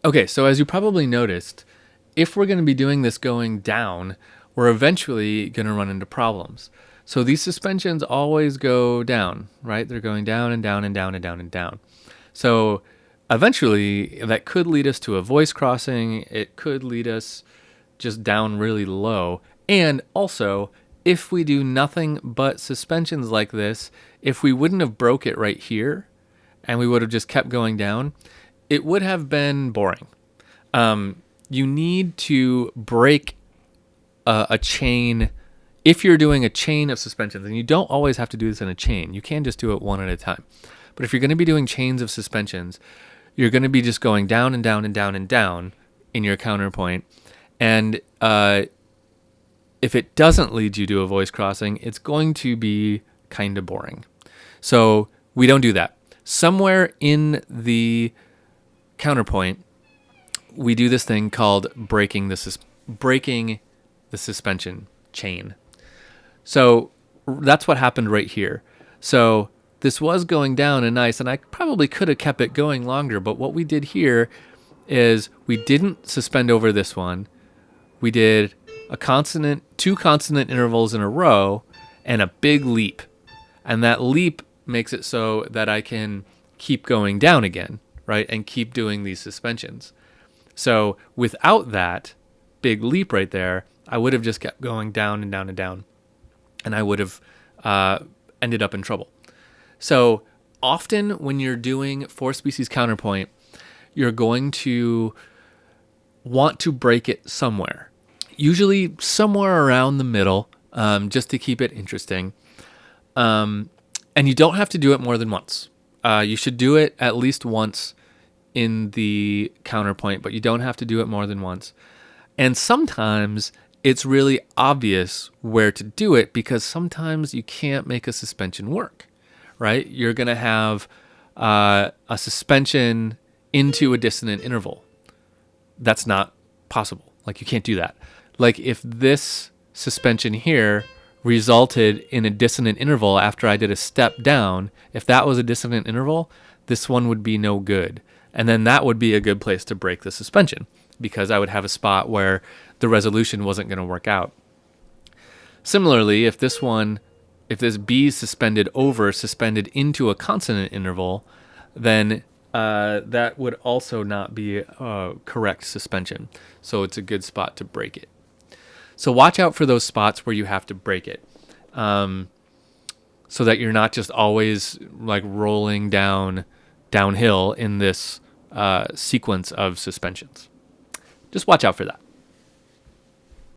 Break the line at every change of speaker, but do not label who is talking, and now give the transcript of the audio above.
Okay, so as you probably noticed, if we're going to be doing this going down, we're eventually going to run into problems. So these suspensions always go down, right? They're going down and down and down and down and down. So eventually that could lead us to a voice crossing. It could lead us just down really low. And also, if we do nothing but suspensions like this, if we wouldn't have broke it right here and we would have just kept going down, it would have been boring. You need to break a chain. If you're doing a chain of suspensions, and you don't always have to do this in a chain, you can just do it one at a time. But if you're going to be doing chains of suspensions, you're going to be just going down and down and down and down in your counterpoint. And if it doesn't lead you to a voice crossing, it's going to be kind of boring. So we don't do that. Somewhere in the counterpoint, we do this thing called breaking the suspension chain. So that's what happened right here. So this was going down and nice, and I probably could have kept it going longer, but what we did here is we didn't suspend over this one. We did two consonant intervals in a row and a big leap. And that leap makes it so that I can keep going down again, right? And keep doing these suspensions. So without that big leap right there, I would have just kept going down and down and down, and I would have ended up in trouble. So often when you're doing four species counterpoint, you're going to want to break it somewhere, usually somewhere around the middle, just to keep it interesting. And you don't have to do it more than once. You should do it at least once in the counterpoint, but you don't have to do it more than once. And sometimes it's really obvious where to do it because sometimes you can't make a suspension work, right? You're going to have a suspension into a dissonant interval. That's not possible. Like, you can't do that. Like, if this suspension here resulted in a dissonant interval after I did a step down, if that was a dissonant interval, this one would be no good. And then that would be a good place to break the suspension because I would have a spot where the resolution wasn't going to work out. Similarly, if this B suspended into a consonant interval, then that would also not be a correct suspension. So it's a good spot to break it. So watch out for those spots where you have to break it, so that you're not just always like rolling downhill in this sequence of suspensions. Just watch out for that.